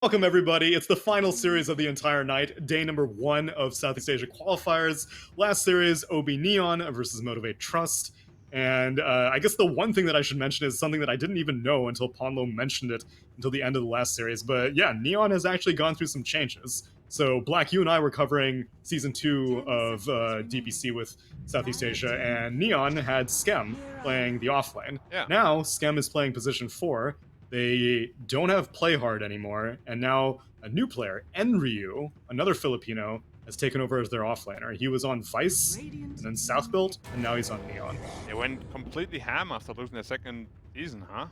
Welcome, everybody. It's the final series of the entire night, day number 1 of Southeast Asia Qualifiers. Last series, OB.Neon versus Motivate.Trust. And I guess the one thing that I should mention is something that I didn't even know until Ponlo mentioned it until the end of the last series. But yeah, Neon has actually gone through some changes. So, Black, you and I were covering Season 2 of DPC with Southeast Asia, and Neon had Skem playing the offlane. Yeah. Now, Skem is playing position 4, they don't have Play Hard anymore, and now a new player, Enryu, another Filipino, has taken over as their offlaner. He was on Vice, and then South Built, and now he's on Neon. They went completely ham after losing their second season, huh?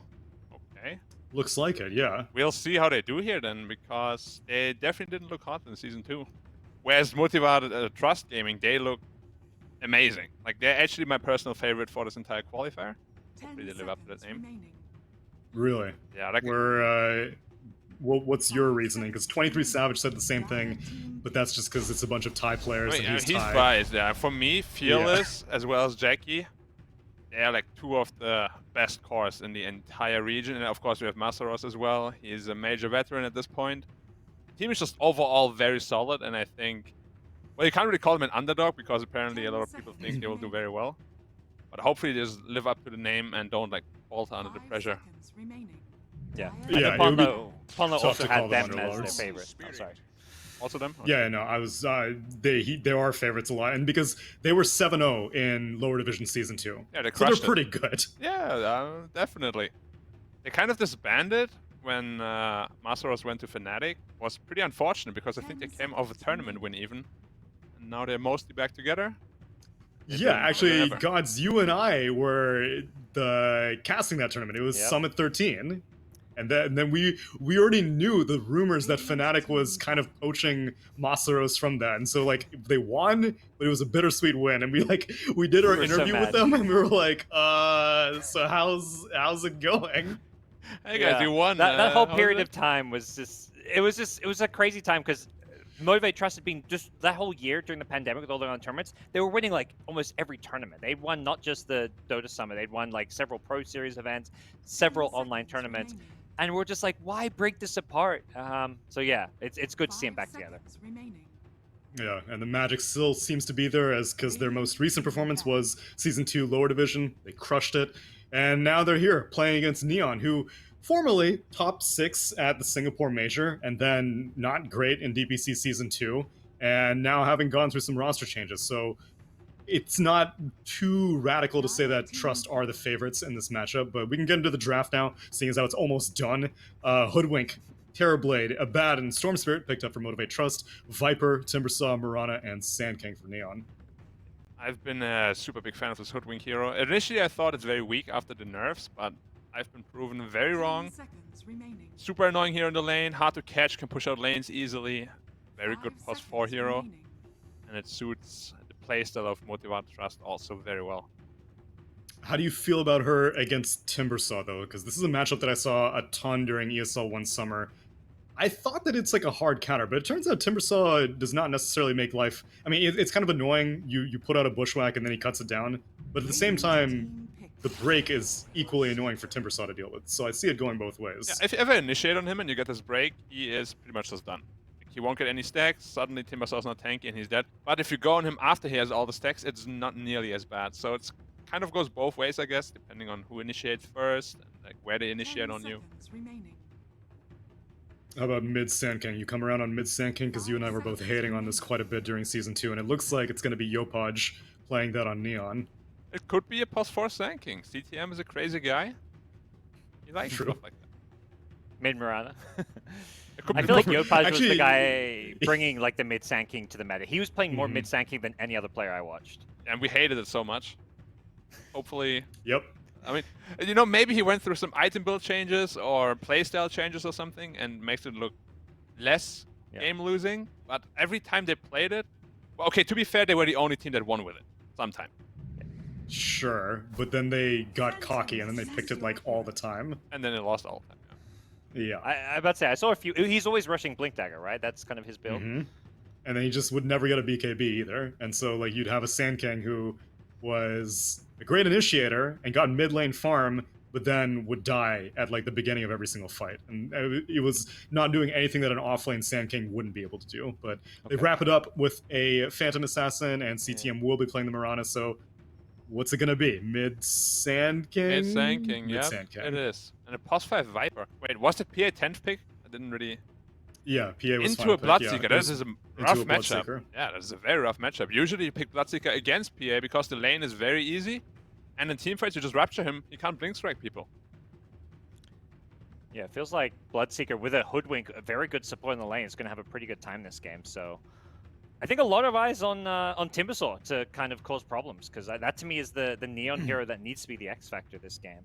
Okay. Looks like it, yeah. We'll see how they do here then, because they definitely didn't look hot in Season 2. Whereas Motivate.Trust Gaming, they look amazing. Like, they're actually my personal favorite for this entire qualifier. Hopefully they live up to that name. Really? Yeah, like... what's your reasoning? Because 23 Savage said the same thing, but that's just because it's a bunch of Thai players and he's Thai. biased, yeah. For me, Fearless, as well as Jackie, they're like two of the best cores in the entire region. And of course, we have Masaros as well. He's a major veteran at this point. The team is just overall very solid, and I think... Well, you can't really call them an underdog, because apparently a lot of people think they will do very well. But hopefully they just live up to the name and don't like falter under the pressure. Yeah. Yeah, Ponlo also to had call them them as their underlords. favorite. Oh, sorry. Also them? Okay. Yeah, no, I was. They are favorites a lot, and because they were 7-0 in lower division season 2, Yeah, they so they're crushed it. pretty good. Yeah, definitely. They kind of disbanded when Masaros went to Fnatic. Was pretty unfortunate, because I think they came off a tournament win even, and now they're mostly back together. Yeah, actually, GoDz, you and I were the casting that tournament. It was Summit 13. And then we already knew the rumors that Fnatic was kind of poaching Masaros from that. And so, like, they won, but it was a bittersweet win. And we did our interview with them, and we were like, so how's it going? Hey guys, you won. That whole period of time was just it was a crazy time, because Motivate.Trust had been just that whole year during the pandemic with all their own tournaments. They were winning like almost every tournament. They'd won not just the Dota Summit, they'd won like several Pro Series events, several online tournaments. And we're just like, why break this apart? So yeah, it's good to see them back together. Yeah, and the magic still seems to be there, because their most recent performance was Season 2 lower division. They crushed it. And now they're here playing against Neon, who formerly top 6 at the Singapore Major, and then not great in DPC Season 2, and now having gone through some roster changes. So it's not too radical to say that Trust are the favorites in this matchup, but we can get into the draft now, seeing as how it's almost done. Hoodwink, Terrorblade, Abad, and Storm Spirit picked up for Motivate.Trust, Viper, Timbersaw, Murana, and Sand King for Neon. I've been a super big fan of this Hoodwink hero. Initially, I thought it's very weak after the nerfs, but I've been proven very wrong. Super annoying here in the lane, hard to catch, can push out lanes easily. Very good +4 hero, and it suits playstyle of Motivate.Trust also very well. How do you feel about her against Timbersaw, though? Because this is a matchup that I saw a ton during ESL one summer. I thought that it's like a hard counter, but it turns out Timbersaw does not necessarily make life... I mean, it's kind of annoying. You put out a bushwhack and then he cuts it down, but at the same time, the break is equally annoying for Timbersaw to deal with, so I see it going both ways. Yeah, if you ever initiate on him and you get this break, he is pretty much just done. He won't get any stacks, suddenly Timbersaw's not tanky and he's dead. But if you go on him after he has all the stacks, it's not nearly as bad. So it's kind of goes both ways, I guess, depending on who initiates first, and like where they initiate on you. How about mid Sand King? You come around on mid Sand King, because you and I were both hating on this quite a bit during Season 2, and it looks like it's going to be Yopaj playing that on Neon. It could be a +4 Sand King. CTM is a crazy guy. He likes stuff like that. Mid Murana. I feel like Yopaj was the guy bringing like the mid Sand King to the meta. He was playing more mid Sand King than any other player I watched. And we hated it so much. Hopefully. Yep. I mean, you know, maybe he went through some item build changes or playstyle changes or something and makes it look less game losing. But every time they played it, well, okay, to be fair, they were the only team that won with it sometime. Sure, but then they got cocky and then they picked it like all the time. And then they lost all the time. Yeah. I about to say, I saw a few. He's always rushing Blink Dagger, right? That's kind of his build. And then he just would never get a BKB either. And so, like, you'd have a Sand King who was a great initiator and got mid lane farm, but then would die at like the beginning of every single fight. And it was not doing anything that an offlane Sand King wouldn't be able to do. But they wrap it up with a Phantom Assassin, and CTM will be playing the Mirana. So what's it gonna be? Mid Sand King? Mid Sand King, Mid yeah, Sand King. it is. And a +5 Viper. Wait, was it PA 10th pick? I didn't really. Yeah, PA was Into a final pick, Bloodseeker. yeah. That is a rough matchup. Bloodseeker. Yeah, that is a very rough matchup. Usually you pick Bloodseeker against PA because the lane is very easy. And in teamfights, you just rapture him. He can't blink strike people. Yeah, it feels like Bloodseeker with a Hoodwink, a very good support in the lane, is going to have a pretty good time this game. So I think a lot of eyes on Timbersaw to kind of cause problems, because that to me is the Neon hero that needs to be the X factor this game.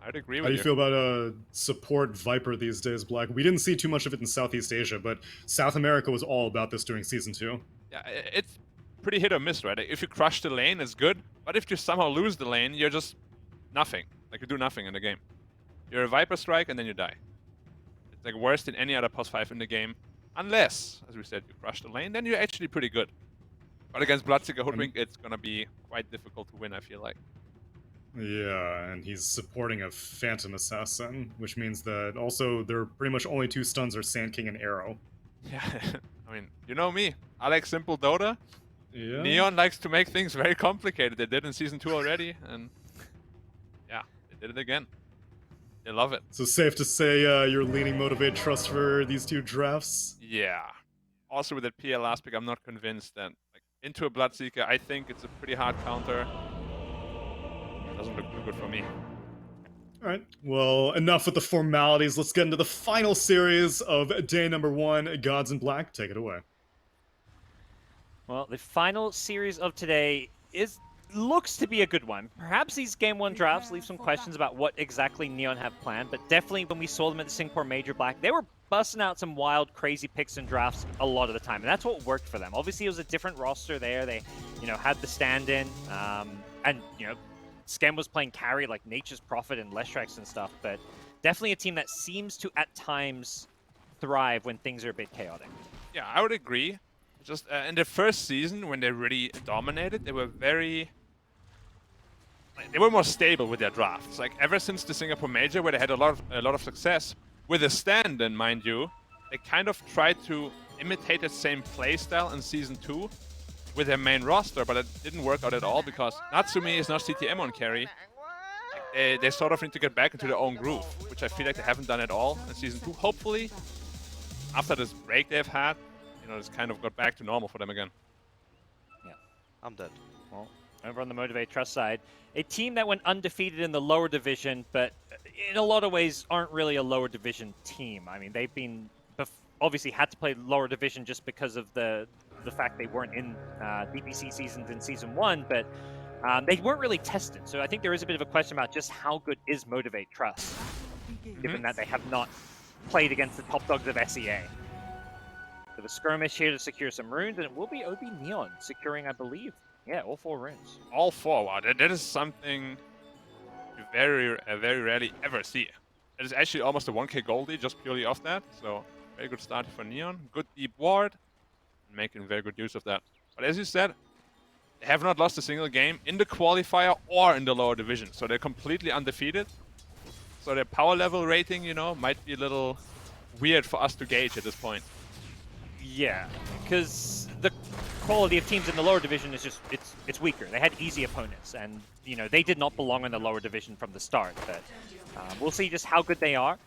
I'd agree with How do you. you feel about support Viper these days, Black? We didn't see too much of it in Southeast Asia, but South America was all about this during Season 2. Yeah, it's pretty hit or miss, right? If you crush the lane, it's good. But if you somehow lose the lane, you're just nothing. Like, you do nothing in the game. You're a Viper Strike, and then you die. It's like worse than any other +5 in the game. Unless, as we said, you crush the lane, then you're actually pretty good. But against Bloodseeker Hoodwink, it's gonna be quite difficult to win, I feel like. Yeah, and he's supporting a Phantom Assassin, which means that also there are pretty much only 2 stuns are Sand King and Arrow. Yeah, I mean, you know me. I like simple Dota. Yeah. Neon likes to make things very complicated. They did in Season 2 already, and yeah, they did it again. They love it. So safe to say you're leaning Motivate.Trust for these 2 drafts? Yeah. Also with that PL last pick, I'm not convinced that like into a Bloodseeker, I think it's a pretty hard counter. Doesn't look too good for me. Alright, well, enough with the formalities. Let's get into the final series of day number 1. GoDz in Black, take it away. Well, the final series of today looks to be a good one. Perhaps these Game 1 drafts leave some questions about what exactly Neon have planned, but definitely when we saw them at the Singapore Major Black, they were busting out some wild, crazy picks and drafts a lot of the time, and that's what worked for them. Obviously, it was a different roster there. They, had the stand-in, and, Skem was playing carry like Nature's Prophet and Leshrax and stuff, but definitely a team that seems to, at times, thrive when things are a bit chaotic. Yeah, I would agree. Just in the first season, when they really dominated, they were more stable with their drafts. Like ever since the Singapore Major, where they had a lot of success with a stand-in, mind you, they kind of tried to imitate the same playstyle in Season 2 with their main roster, but it didn't work out at all because Natsumi is not CTM on carry. They sort of need to get back into their own groove, which I feel like they haven't done at all in Season 2. Hopefully, after this break they've had, it's kind of got back to normal for them again. Yeah, I'm dead. Well, over on the Motivate.Trust side, a team that went undefeated in the lower division, but in a lot of ways aren't really a lower division team. I mean, they've been obviously had to play lower division just because of the fact they weren't in DPC seasons in Season 1, but they weren't really tested. So I think there is a bit of a question about just how good is Motivate.Trust, given that they have not played against the top dogs of SEA. So the skirmish here to secure some runes, and it will be OB.Neon securing, I believe, all 4 runes. All 4, wow, that is something you very rarely ever see. It is actually almost a 1k goldie just purely off that, so very good start for Neon. Good deep ward, making very good use of that. But as you said, they have not lost a single game in the qualifier or in the lower division, so they're completely undefeated. So their power level rating, might be a little weird for us to gauge at this point. Yeah, because the quality of teams in the lower division is just, it's weaker. They had easy opponents, and, they did not belong in the lower division from the start, but we'll see just how good they are.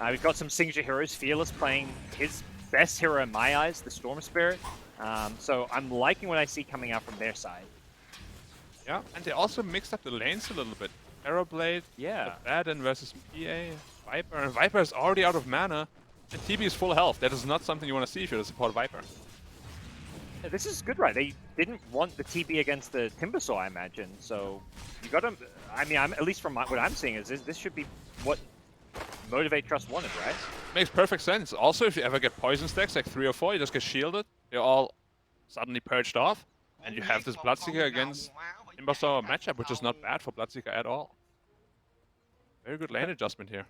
We've got some signature heroes, Fearless playing his best hero in my eyes, the Storm Spirit. So I'm liking what I see coming out from their side. Yeah, and they also mixed up the lanes a little bit. Arrowblade, Baden versus PA, Viper, and Viper is already out of mana, and TB is full health. That is not something you want to see if you're the support Viper. Yeah, this is good, right? They didn't want the TB against the Timbersaw, I imagine. So you got to, I mean, at least from what I'm seeing is this should be what Motivate.Trust wanted, right? Makes perfect sense. Also, if you ever get poison stacks, like 3 or 4, you just get shielded. They're all suddenly purged off, and you have this Bloodseeker against Timbersaw matchup, which is not bad for Bloodseeker at all. Very good lane adjustment here.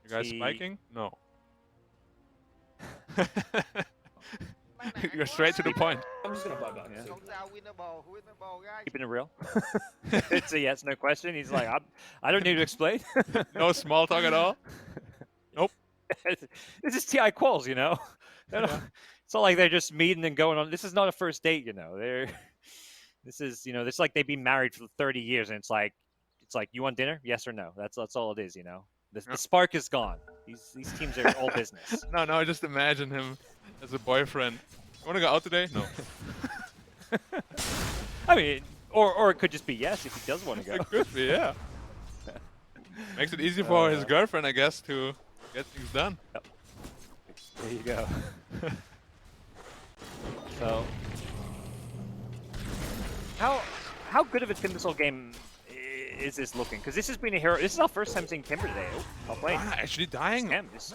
You guys spiking? No. You're straight to the point. I'm just gonna buy back. Yeah. So. Keeping it real. It's a yes, no question. He's like, I don't need to explain. No small talk at all. Nope. This is TI quals, you know. It's not like they're just meeting and going on. This is not a first date, you know. This is, you know, it's like they've been married for 30 years, and it's like, you want dinner? Yes or no? That's all it is, you know. The spark is gone. These teams are all business. No, I just imagine him as a boyfriend. You want to go out today? No. I mean, or it could just be yes if he does want to go. It could be, yeah. Makes it easy for his girlfriend, I guess, to get things done. Yep. There you go. So, how good of a Timbersaw game is this looking? Because this has been a hero. This is our first time seeing Timber today. Oh, well played. Actually dying. Damn, this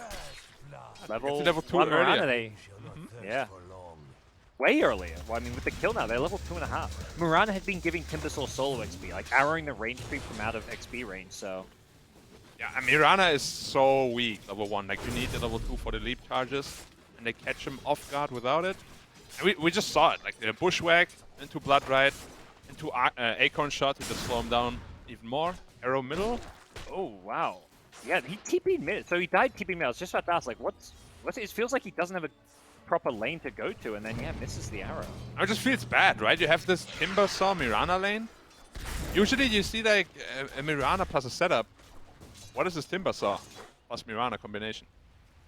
level 2 one earlier. Mirana, yeah. Way earlier. Well, I mean, with the kill now, they're level 2.5. Mirana had been giving Timbersaw solo XP, like arrowing the range creep from out of XP range, so... Yeah, I mean, Mirana is so weak, level 1. Like, you need the level 2 for the leap charges, and they catch him off guard without it. And we just saw it, like the bushwhack into Blood Ride, into Acorn Shot to just slow him down even more. Arrow middle. Oh, wow. Yeah, he TP'd mid, so he died TP'd mid. I was just about to ask, like, what's it feels like he doesn't have a proper lane to go to, and then, yeah, misses the arrow. I just feel it's bad, right? You have this Timbersaw Mirana lane. Usually you see, like, a Mirana plus a setup. What is this Timbersaw plus Mirana combination?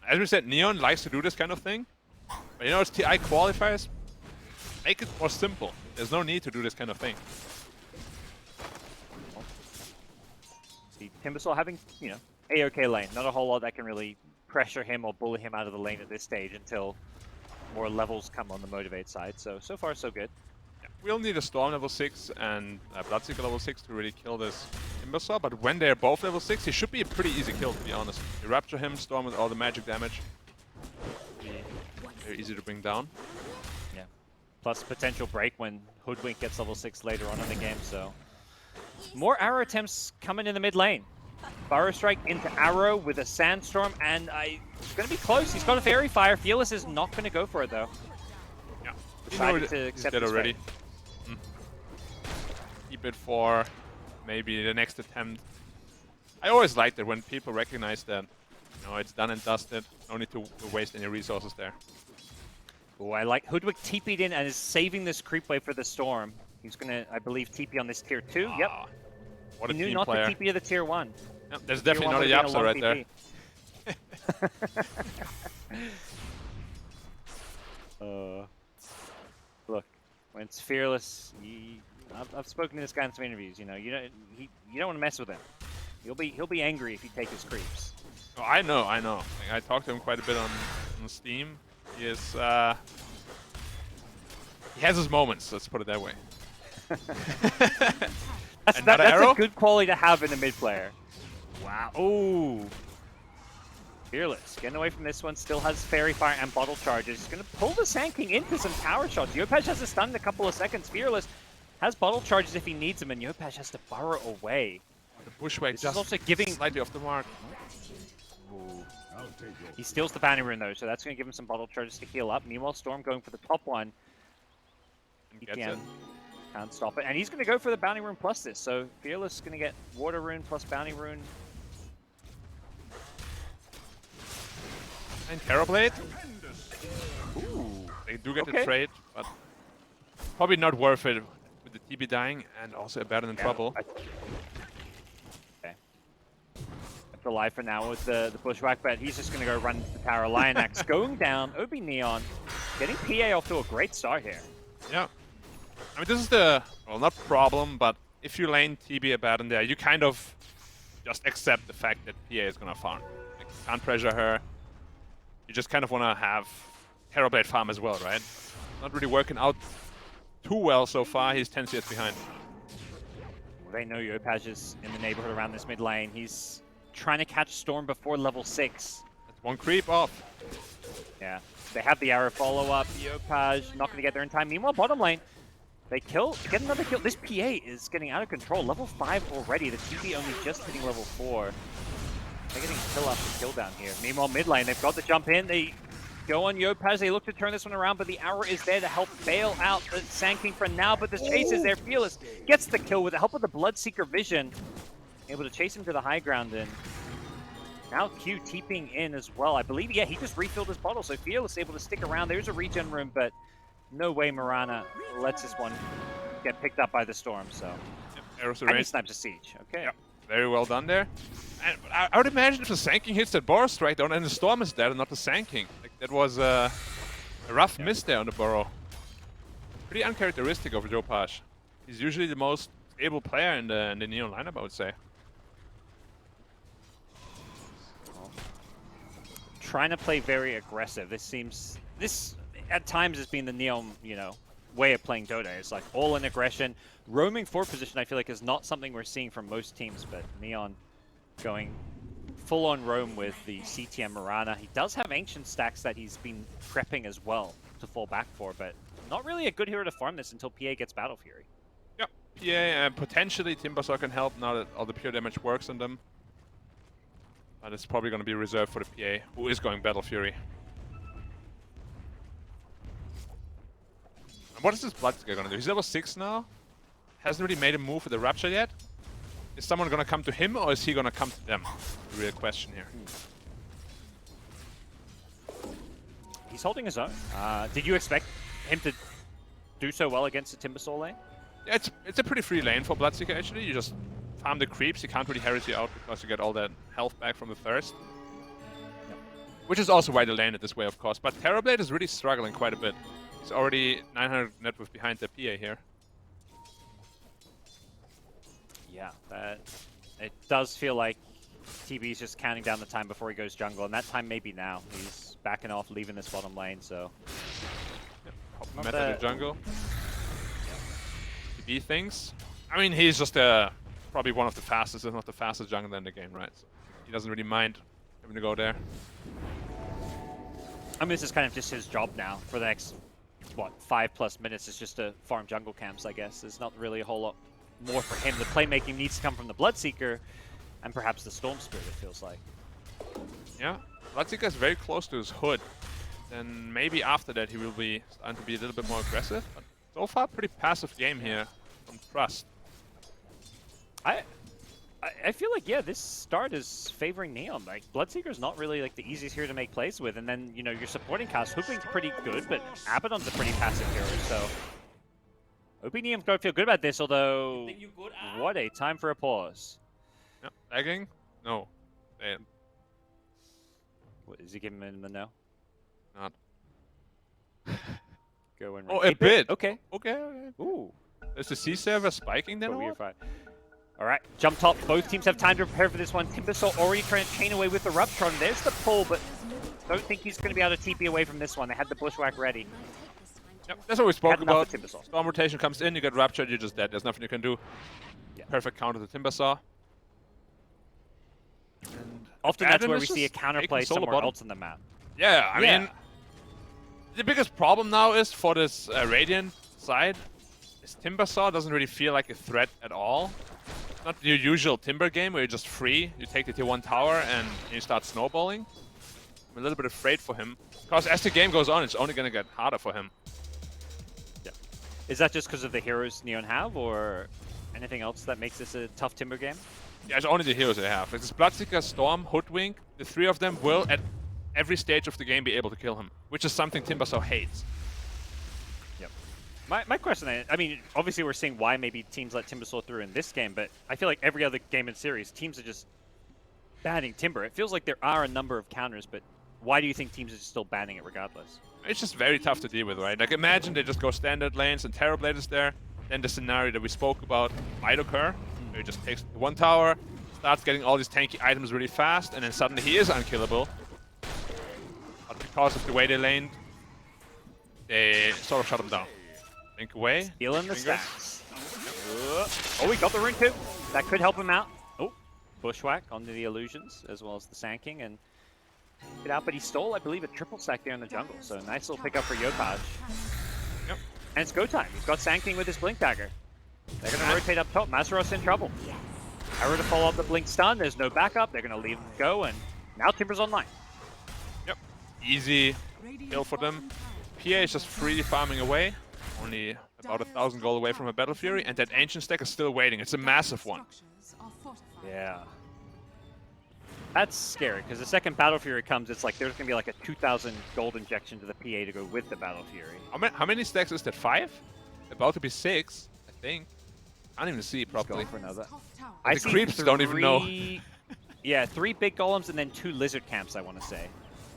As we said, Neon likes to do this kind of thing. But you know, it's TI qualifiers. Make it more simple. There's no need to do this kind of thing. See, Timbersaw having, you know, A-OK lane. Not a whole lot that can really pressure him or bully him out of the lane at this stage until more levels come on the Motivate side. So far, so good. Yeah, we'll need a Storm level 6 and a Bloodseeker level 6 to really kill this Timbersaw, but when they're both level 6, he should be a pretty easy kill, to be honest. You Rapture him, Storm with all the magic damage. Very easy to bring down. Yeah. Plus potential break when Hoodwink gets level 6 later on in the game, so... More arrow attempts coming in the mid lane. Burrow Strike into arrow with a Sandstorm, and it's going to be close. He's got a Fairy Fire. Fearless is not going to go for it, though. Yeah. Decided to accept it his already. fate. Keep it for maybe the next attempt. I always liked it when people recognize that, you know, it's done and dusted. No need to waste any resources there. Oh, I like Hoodwink TP'd in and is saving this creep wave for the Storm. He's going to, I believe, TP on this tier 2. Yep. What a he knew team not player. to TP to the tier 1. Yep, there's definitely not a Yapsa right there. Look, when it's Fearless, I've spoken to this guy in some interviews. You know, you don't want to mess with him. He'll be angry if you take his creeps. Oh, I know. Like, I talked to him quite a bit on Steam. He is he has his moments. Let's put it that way. That's a good quality to have in a mid player. Wow. Ooh. Fearless getting away from this one. Still has Fairy Fire and Bottle Charges. He's going to pull the Sand King into some power shots. Yopaj has a stun in a couple of seconds. Fearless has Bottle Charges if he needs them, and Yopaj has to burrow away. The Bushwhack This just is also giving... slightly off the mark. Ooh. He steals the Bounty Rune though, so that's going to give him some Bottle Charges to heal up. Meanwhile, Storm going for the top one. Gets Can't stop it. And he's going to go for the Bounty Rune plus this. So Fearless is going to get Water Rune plus Bounty Rune. And Terrorblade. Ooh. They do get the trade, but probably not worth it with the TB dying and also a Baron in trouble. Okay. Left alive for now with the Bushwhack, but he's just going to go run into the tower. Lionax going down. OB.Neon getting PA off to a great start here. Yeah. I mean, this is the, well, not problem, but if you lane TB a Baron there, you kind of just accept the fact that PA is going to farm. Like, can't pressure her. You just kind of want to have Terrorblade farm as well, right? Not really working out too well so far. He's 10 CS behind. Well, they know Yopaj is in the neighborhood around this mid lane. He's trying to catch Storm before level 6. That's one creep off. Yeah. They have the arrow follow-up. Yopaj not going to get there in time. Meanwhile, bottom lane, they get another kill. This PA is getting out of control. Level 5 already. The TP only just hitting level 4. They're getting kill after kill down here. Meanwhile, mid lane, they've got the jump in. They go on Yopaz. They look to turn this one around, but the arrow is there to help bail out the Sand King for now. But the chase is there. Fearless gets the kill with the help of the Bloodseeker vision. Able to chase him to the high ground, and now Q teeping in as well. I believe, yeah, he just refilled his bottle, so Fearless able to stick around. There's a regen room, but no way Mirana lets this one get picked up by the storm, so. Arrows And he snipes a siege, okay. Yep. Very well done there. And I would imagine if the Sand King hits that burst right down and the storm is dead and not the Sand King. Like, that was a rough miss there on the burrow. Pretty uncharacteristic of GoDz. He's usually the most stable player in the Neon lineup, I would say. Trying to play very aggressive. This at times has been the Neon, way of playing Dota. It's like all in aggression. Roaming forward position, I feel like, is not something we're seeing from most teams, but Neon going full on roam with the CTM Mirana. He does have ancient stacks that he's been prepping as well to fall back for, but not really a good hero to farm this until PA gets Battle Fury. Yep. PA and potentially Timbersaw can help now that all the pure damage works on them. But it's probably going to be reserved for the PA, who is going Battle Fury. And what is this Bloodseeker going to do? He's level 6 now. Hasn't really made a move with the Rapture yet. Is someone going to come to him, or is he going to come to them? The real question here. He's holding his own. Did you expect him to do so well against the Timbersaw lane? Yeah, it's a pretty free lane for Bloodseeker, actually. You just farm the creeps. He can't really harass you out because you get all that health back from the Thirst. Yep. Which is also why they lane it this way, of course. But Terrorblade is really struggling quite a bit. He's already 900 net worth behind the PA here. Yeah, it does feel like TB's just counting down the time before he goes jungle, and that time may be now. He's backing off, leaving this bottom lane, so... Yep. Meta to jungle. TB thinks. I mean, he's just probably one of the fastest, if not the fastest jungler in the game, right? So he doesn't really mind having to go there. I mean, this is kind of just his job now for the next, 5+ minutes is just to farm jungle camps, I guess. There's not really a whole lot more for him. The playmaking needs to come from the Bloodseeker and perhaps the Storm Spirit, it feels like. Yeah, Bloodseeker is very close to his hood. Then maybe after that he will be starting to be a little bit more aggressive. But so far, pretty passive game here from Trust. I feel like, yeah, this start is favoring Neon. Like, Bloodseeker's not really like the easiest hero to make plays with, and then, your supporting cast, Hooping's pretty good, but Abaddon's a pretty passive hero, so... OB.Neon's got to feel good about this, although... What a time for a pause. Yep, lagging? No. Damn. What, is he giving him the no? Not. Go in. Oh, a bit! Okay. Okay. Ooh. Is the C server spiking then? But we're fine. Alright, jump top. Both teams have time to prepare for this one. Timbersaw already trying to chain away with the Ruptron. There's the pull, but don't think he's going to be able to TP away from this one. They had the Bushwhack ready. Yep, that's what we spoke about. Timbersaw. Storm rotation comes in, you get Raptured, you're just dead. There's nothing you can do. Yeah. Perfect counter to Timbersaw. Often that's where we see a counterplay somewhere else on the map. Yeah, I mean, the biggest problem now is for this Radiant side is Timbersaw doesn't really feel like a threat at all. It's not your usual Timber game where you're just free. You take the tier 1 tower and you start snowballing. I'm a little bit afraid for him. Because as the game goes on, it's only going to get harder for him. Yeah. Is that just because of the heroes Neon have, or anything else that makes this a tough Timber game? Yeah, it's only the heroes they have. It's Bloodseeker, Storm, Hoodwink. The three of them will, at every stage of the game, be able to kill him. Which is something Timbersaw hates. Yep. My question is, I mean, obviously we're seeing why maybe teams let Timbersaw through in this game, but I feel like every other game in series, teams are just banning Timber. It feels like there are a number of counters, but why do you think teams are still banning it regardless? It's just very tough to deal with, right? Like, imagine they just go standard lanes and Terrorblade is there. Then the scenario that we spoke about might occur. Where he just takes one tower, starts getting all these tanky items really fast, and then suddenly he is unkillable. But because of the way they laned, they sort of shut him down. Blink away. Stealing the stacks. Oh, we got the rune too. That could help him out. Oh, Bushwhack onto the illusions, as well as the Sand King, and get out, but he stole, I believe, a triple stack there in the jungle. So nice little pickup for Yopaj. Yep. And it's go time. He's got Sand King with his Blink Dagger. They're going to rotate up top. Masaros in trouble. Arrow to follow up the Blink Stun. There's no backup. They're going to leave him go, and now Timber's online. Yep. Easy kill for them. PA is just freely farming away, only about 1,000 gold away from a Battle Fury, and that Ancient stack is still waiting. It's a massive one. Yeah. That's scary, because the second Battle Fury comes, it's like there's going to be like a 2,000 gold injection to the PA to go with the Battle Fury. How many stacks is that? 5? About to be 6, I think. I don't even see it properly. For another. The see creeps don't even know. Yeah, 3 big golems and then 2 lizard camps, I want to say.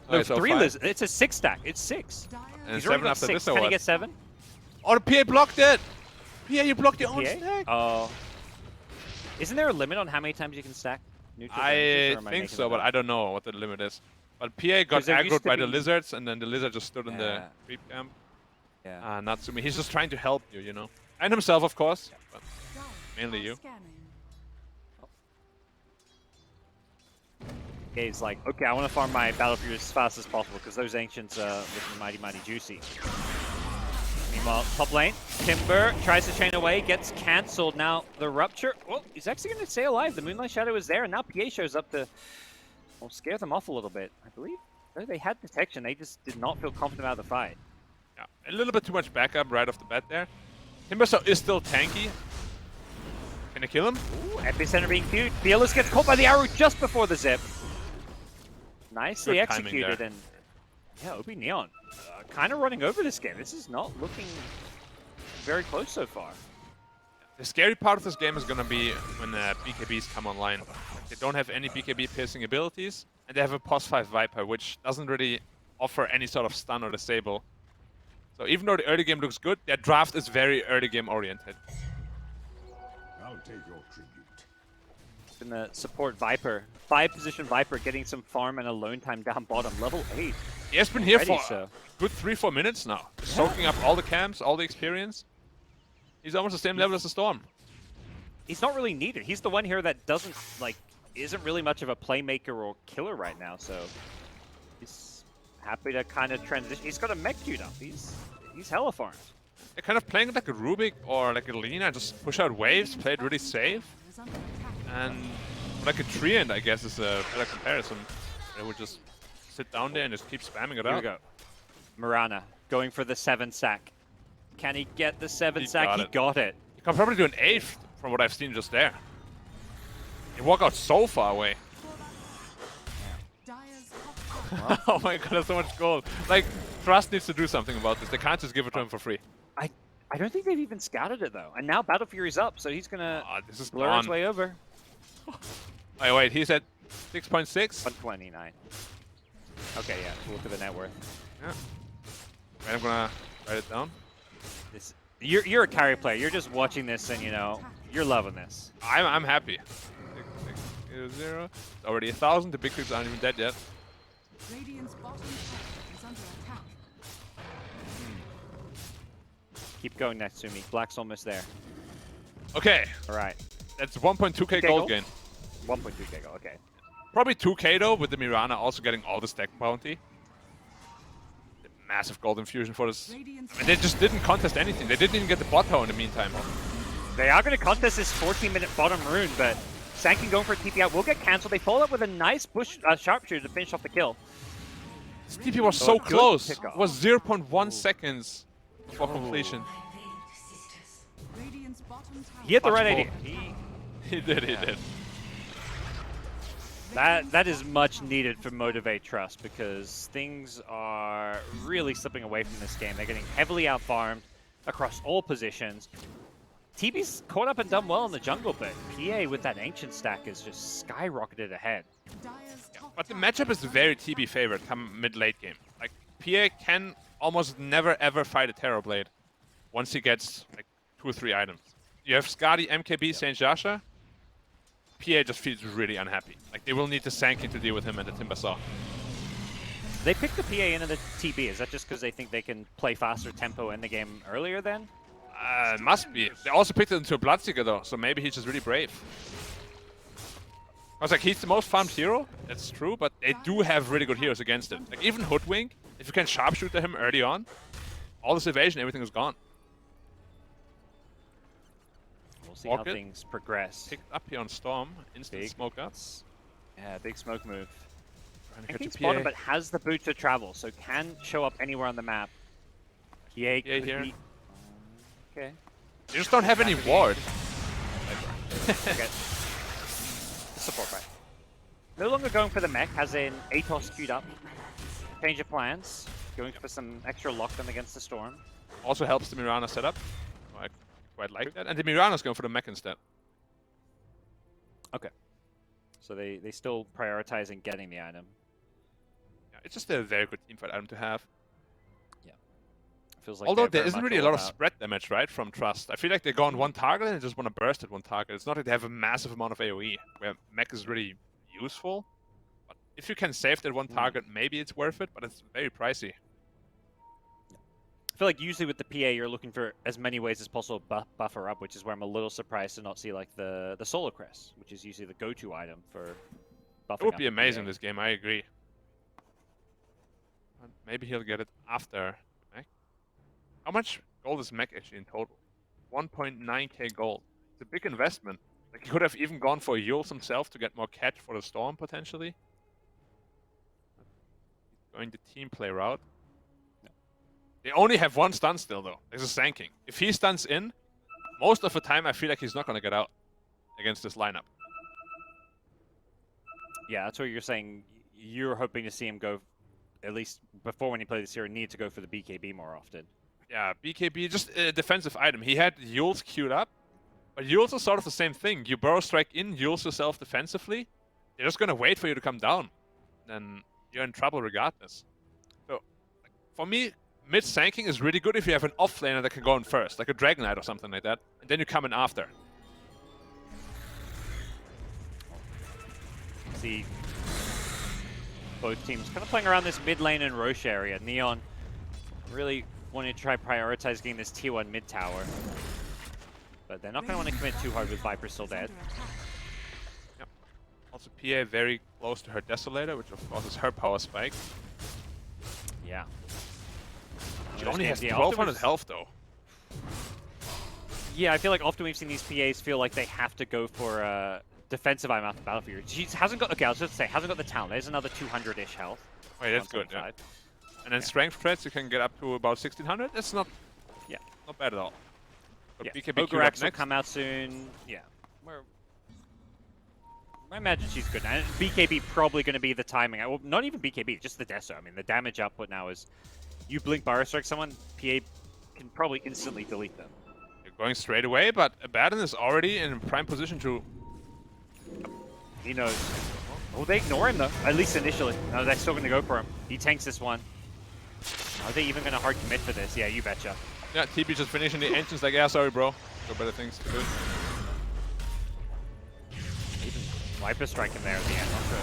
Oh, No, so 3 5? lizard. It's a 6 stack. It's 6. And He's already 7 got after 6. this or Can he what? get 7? Oh, the PA blocked it! PA, you blocked your own PA? stack! Oh. Isn't there a limit on how many times you can stack neutral I balances, or am think making so, that but up? I don't know what the limit is. But PA got 'Cause there used aggroed to by the be- lizards, and then the lizard just stood in the Yeah. creep camp. Yeah. Natsumi, he's just trying to help you, you know? And himself, of course, but mainly you. He's like, okay, I want to farm my Battle Fury as fast as possible because those Ancients are looking mighty, mighty juicy. Meanwhile, top lane, Timber tries to chain away, gets cancelled. Now, the Rupture, well, he's actually going to stay alive. The Moonlight Shadow is there, and now PA shows up to, well, scare them off a little bit. I believe they had detection. They just did not feel confident about the fight. Yeah, a little bit too much backup right off the bat there. Timbersaw is still tanky. Can I kill him? Ooh, Epicenter being queued. Fearless gets caught by the arrow just before the zip. Nicely Good timing executed, there. and yeah, OB.Neon kind of running over this game. This is not looking very close so far. The scary part of this game is going to be when BKBs come online. They don't have any BKB piercing abilities, and they have a +5 Viper, which doesn't really offer any sort of stun or disable. So even though the early game looks good, their draft is very early game oriented. I'll take your tribute. In the support Viper, 5-position Viper getting some farm and alone time down bottom, level 8. He has been here Already, for so. a good 3-4 minutes now, soaking up all the camps, all the experience. He's almost the same level as the Storm. He's not really needed. He's the one here that doesn't, like, isn't really much of a playmaker or killer right now, so he's happy to kind of transition. He's got a mech queued up. He's hella farmed. They're kind of playing it like a Rubik or like a Lina, just push out waves, play it really safe. And like a Treant, I guess, is a better comparison. They would just sit down there and just keep spamming it Here we out. go. Mirana going for the 7 sack. Can he get the 7 He sack? got He it. got it. You can probably do an 8th from what I've seen just there. You walk out so far away. Oh my god, there's so much gold. Like, Trust needs to do something about this. They can't just give it to him for free. I don't think they've even scouted it though. And now Battle Fury's up, so he's gonna This is blur gone. his way over. Wait, he's at 6.6? 129. Okay, yeah. Look at the net worth. Yeah. Right, I'm gonna write it down. This, you're a carry player. You're just watching this, and you know you're loving this. I'm happy. 6, already 1,000. The big creeps aren't even dead yet. Radiant's bottom tower is under attack. Keep going, Natsumi. Black's almost there. Okay, All right. that's 1.2k K gold gold? gain. 1.2k goal. Okay. Probably 2k though, with the Mirana also getting all the stack bounty. The massive gold infusion for this. I mean, they just didn't contest anything. They didn't even get the bot tower in the meantime. They are going to contest this 14-minute bottom rune, but Sankin going for a TP out will get cancelled. They follow up with a nice bush sharpshooter to finish off the kill. This TP was so good close. pickoff. It was 0.1 seconds for completion. Radiant's bottom tower. He hit the Much right more. idea. He did. That is much needed for Motivate.Trust because things are really slipping away from this game. They're getting heavily out-farmed across all positions. TB's caught up and done well in the jungle, but PA with that Ancient stack is just skyrocketed ahead. Dyer's top But the tower matchup is very TB favored come mid-late game. Like, PA can almost never ever fight a Terrorblade once he gets like 2 or 3 items. You have Skadi, MKB, Saint Jasha. PA just feels really unhappy. Like, they will need the Sanking to deal with him and the Timbersaw. They picked the PA into the TB. Is that just because they think they can play faster tempo in the game earlier then? Must be. They also picked it into a Bloodseeker though, so maybe he's just really brave. I was like, he's the most farmed hero, that's true, but they do have really good heroes against it. Like, even Hoodwink, if you can sharpshoot him early on, all this evasion, everything is gone. We'll see how Rocket. things progress. Picked up here on Storm, instant Big. smoke up. Yeah, big smoke move. Catch King's a bottom, PA. but has the boot to travel, so can show up anywhere on the map. PA could here. be... Okay. You just don't have any ward. Okay. Support right. No longer going for the mech, has an ATOS queued up. Change of plans. Going for some extra lockdown against the storm. Also helps the Mirana setup. I quite like that. And the Mirana's going for the mech instead. Okay. So they still prioritizing getting the item. Yeah, it's just a very good teamfight item to have. Feels like Although they're there very isn't much really a all lot of about- spread damage, right, from Trust. I feel like they go on one target and they just want to burst at one target. It's not like they have a massive amount of AoE, where mech is really useful. But if you can save that one target, maybe it's worth it, but it's very pricey. I feel like usually with the PA, you're looking for as many ways as possible to buffer up, which is where I'm a little surprised to not see like the Solar Crest, which is usually the go-to item for buffing It would up be the amazing PA. this game, I agree. And maybe he'll get it after mech. How much gold is mech actually in total? 1.9k gold. It's a big investment. Like, he could have even gone for Yules himself to get more catch for the storm, potentially. Going the team play route. They only have one stun still, though. There's a Sand King. If he stuns in, most of the time I feel like he's not going to get out against this lineup. Yeah, that's what you're saying. You're hoping to see him go, at least before when he played this hero, need to go for the BKB more often. Yeah, BKB, just a defensive item. He had Yules queued up, but Yules is sort of the same thing. You burrow strike in, Yules yourself defensively. They're just going to wait for you to come down. Then you're in trouble regardless. So, like, for me, mid Sand King is really good if you have an offlaner that can go in first, like a Dragon Knight or something like that, and then you come in after. See both teams kind of playing around this mid lane and Roche area. Neon really wanting to try prioritize getting this tier 1 mid tower. But they're not going to want to commit too hard with Viper still dead. Yep. Also, PA very close to her Desolator, which of course is her power spike. Yeah. She only has Yeah, 1200 health though. Yeah, I feel like often we've seen these PAs feel like they have to go for defensive item after Battlefield. She hasn't got, okay, I was just say, hasn't got the talent. There's another 200-ish health. Wait, that's good, yeah. And then strength threats, you can get up to about 1600. That's not bad at all. But Yeah. BKB queued up Ogre will next. come out soon. Yeah. I imagine she's good. And BKB probably going to be the timing. Well, not even BKB, just the Deso. I mean, the damage output now is you blink Burrow Strike someone, PA can probably instantly delete them. You're going straight away, but Abaddon is already in prime position to... He knows. Oh, they ignore him, though. At least initially. No, they're still going to go for him. He tanks this one. Are they even going to hard commit for this? Yeah, you betcha. Yeah, TP just finishing the entrance like, yeah, sorry, bro. Got better things to do. Even Viper Strike him there at the end. Not sure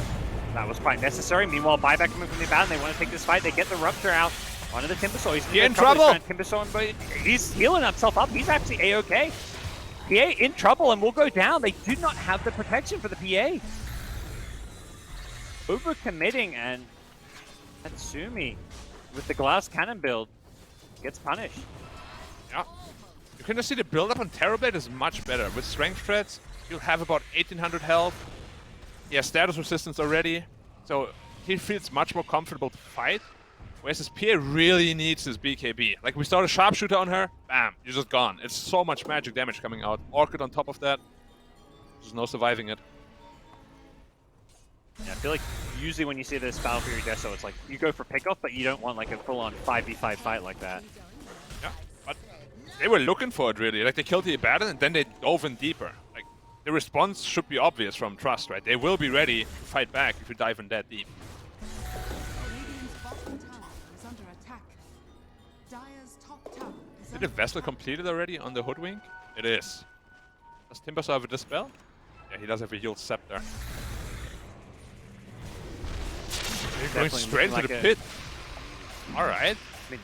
that was quite necessary. Meanwhile, buyback coming from the Abaddon. They want to take this fight. They get the Rupture out onto the Timbersaw. He's in trouble! Timbersaw, but he's healing himself up. He's actually A-okay. PA in trouble and will go down. They do not have the protection for the PA. Overcommitting, and Tatsumi with the glass cannon build gets punished. Yeah. You can just see the build-up on Terrorblade is much better. With strength threats, you'll have about 1800 health. He has status resistance already, so he feels much more comfortable to fight. Whereas his PA really needs his BKB. Like, we start a sharpshooter on her, bam, you're just gone. It's so much magic damage coming out. Orchid on top of that. There's no surviving it. Yeah, I feel like usually when you see this battle for your Deso, it's like you go for pickoff, but you don't want like a full-on 5v5 fight like that. Yeah, but they were looking for it really. Like, they killed the Abaddon and then they dove in deeper. Like, the response should be obvious from Trust, right? They will be ready to fight back if you dive in that deep. Radiant's bottom tower is under attack. Dire's top tower is Is under the Vessel completed already on the Hoodwink? It is. Does Timbersaw have a Dispel? Yeah, he does have a Healed Scepter. They're going Definitely straight to looking the like pit. Alright. I mean,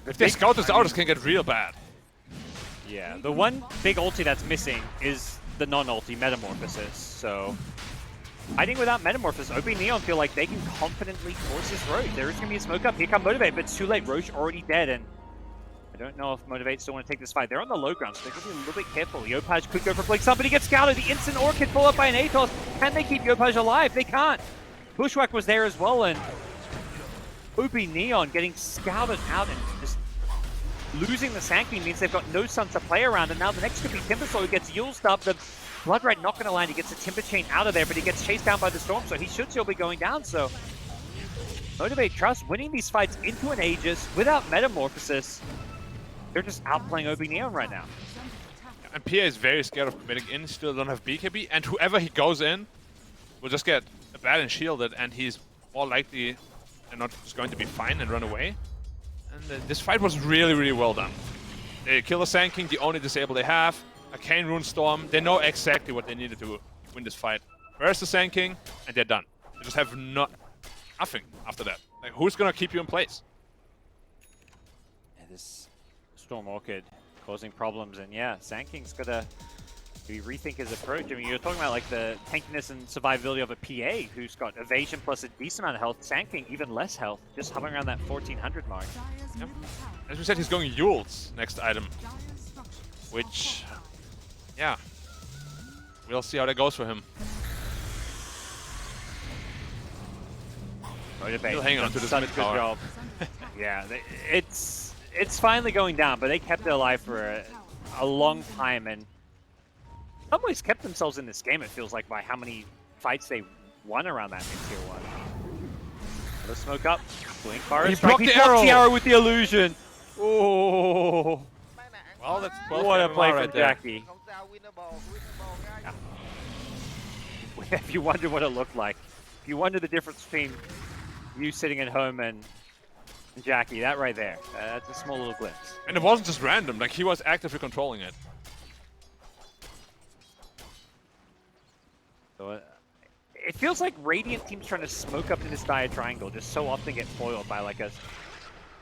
If they scout this out, it's gonna get real bad. yeah, the one big ulti that's missing is the non-ulti Metamorphosis, so I think without Metamorphosis, OB.Neon feel like they can confidently force this Roche. There is going to be a smoke up. Here come Motivate, but it's too late. Roche already dead, and I don't know if Motivate still want to take this fight. They're on the low ground, so they're going to be a little bit careful. Yopaj could go for Blink. Somebody gets scouted. The instant Orchid followed by an Atos. Can they keep Yopaj alive? They can't. Bushwhack was there as well, and OB.Neon getting scouted out and just losing the Sankey means they've got no Sun to play around, and now the next could be Timbersaw who gets Yuled up. The Blood Red not going to land. He gets a Timber Chain out of there, but he gets chased down by the Storm, so he should still be going down. So Motivate.Trust winning these fights into an Aegis without Metamorphosis. They're just outplaying OB.Neon right now. And PA is very scared of committing in, still don't have BKB, and whoever he goes in will just get Abaddon shielded, and he's more likely than not just going to be fine and run away. And this fight was really, really well done. They kill the Sand King, the only disable they have. Arcane Rune Storm, they know exactly what they needed to win this fight. Where's the Sand King? And they're done. They just have nothing after that. Like, who's gonna keep you in place? Yeah, this Storm Orchid causing problems, and yeah, Sand King's gotta rethink his approach. I mean, you're talking about like the tankiness and survivability of a PA who's got evasion plus a decent amount of health. Sand King even less health, just hovering around that 1400 mark. Yep. As we said, he's going Yule's next item, which, yeah, we'll see how that goes for him. Motivate. He'll hang on to this Such mid a good tower. job. Yeah, it's finally going down, but they kept it alive for a long time, and in some ways kept themselves in this game, it feels like, by how many fights they won around that mid-tier 1. Let's smoke up. Blink fire. He blocked the arrow. The arrow with the illusion. Oh, Well, that's 12 what a MMR play from right there. Jackie. If you wonder what it looked like, if you wonder the difference between you sitting at home and Jackie, that right there, that's a small little glimpse. And it wasn't just random, like he was actively controlling it. So it feels like Radiant teams trying to smoke up in this dire triangle just so often get foiled by like a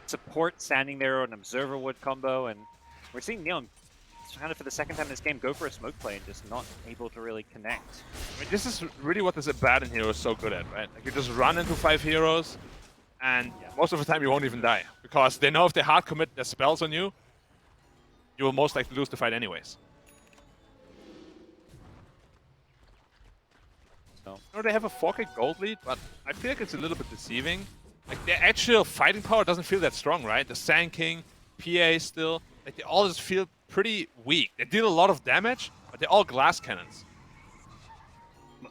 support standing there or an observer wood combo, and we're seeing Neon kind of for the second time in this game go for a smoke play and just not able to really connect. I mean, this is really what this Abaddon hero is so good at, right? Like you just run into 5 heroes, and most of the time you won't even die, because they know if they hard commit their spells on you, you will most likely lose the fight anyways. So You know, they have a 4k gold lead, but I feel like it's a little bit deceiving. Like their actual fighting power doesn't feel that strong, right? The Sand King, PA still, like they all just feel pretty weak. They deal a lot of damage, but they're all glass cannons.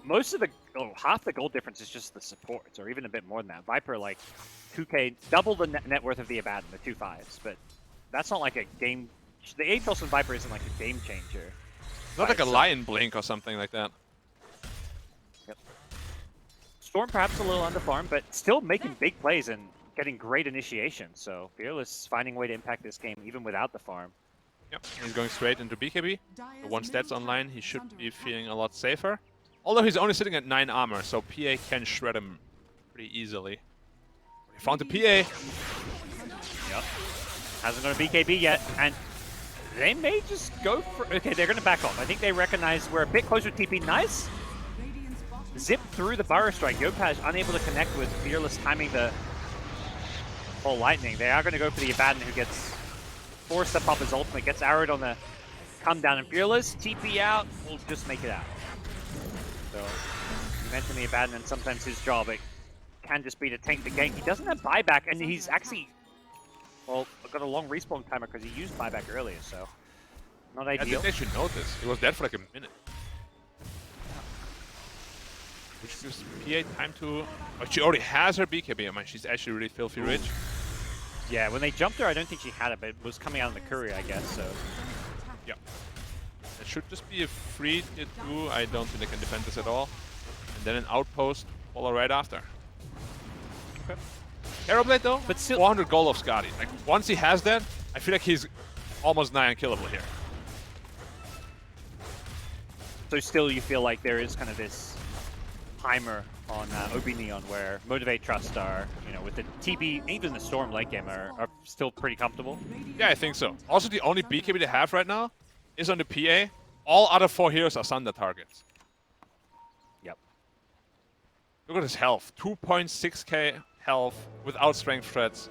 most of the half the gold difference is just the supports, or even a bit more than that. Viper like 2k, double the net worth of the Abaddon, the 2/5s, but that's not like a game. The Atos and Viper isn't like a game changer. Not like a Lion Blink or something like that. Yep. Storm perhaps a little underfarmed, but still making big plays and getting great initiation. So Fearless finding a way to impact this game even without the farm. Yep, he's going straight into BKB. The one stats online, he should be feeling a lot safer. Although he's only sitting at 9 armor, so PA can shred him pretty easily. He found the PA. Yep. Hasn't got a BKB yet, and they may just go for... Okay, they're going to back off. I think they recognize we're a bit closer to TP. Nice. Zip through the Burrow Strike. Yopaj unable to connect with Fearless timing the whole lightning. They are going to go for the Abaddon, who gets forced to pop his ultimate, gets arrowed on the come down, and Fearless TP out will just make it out. So you mentioned the Abaddon, and sometimes his job it can just be to tank the gank. He doesn't have buyback, and he's actually got a long respawn timer because he used buyback earlier, so not I ideal. think they should notice. He was dead for like a minute. Which gives PA time to... Oh, she already has her BKB. I mean, she's actually really filthy rich. Yeah, when they jumped her, I don't think she had it, but it was coming out in the courier, I guess, so... Yeah. It should just be a free tier 2. I don't think they can defend this at all. And then an outpost follow right after. Okay. Terrorblade though, But still... 400 gold of Skadi. Like, once he has that, I feel like he's almost nigh unkillable here. So still you feel like there is kind of this timer on OB.Neon where Motivate.Trust are, you know, with the TB, even the Storm late game are still pretty comfortable? Yeah, I think so. Also, the only BKB they have right now is on the PA. All other 4 heroes are Sunder targets. Yep. Look at his health. 2.6k health without strength threats.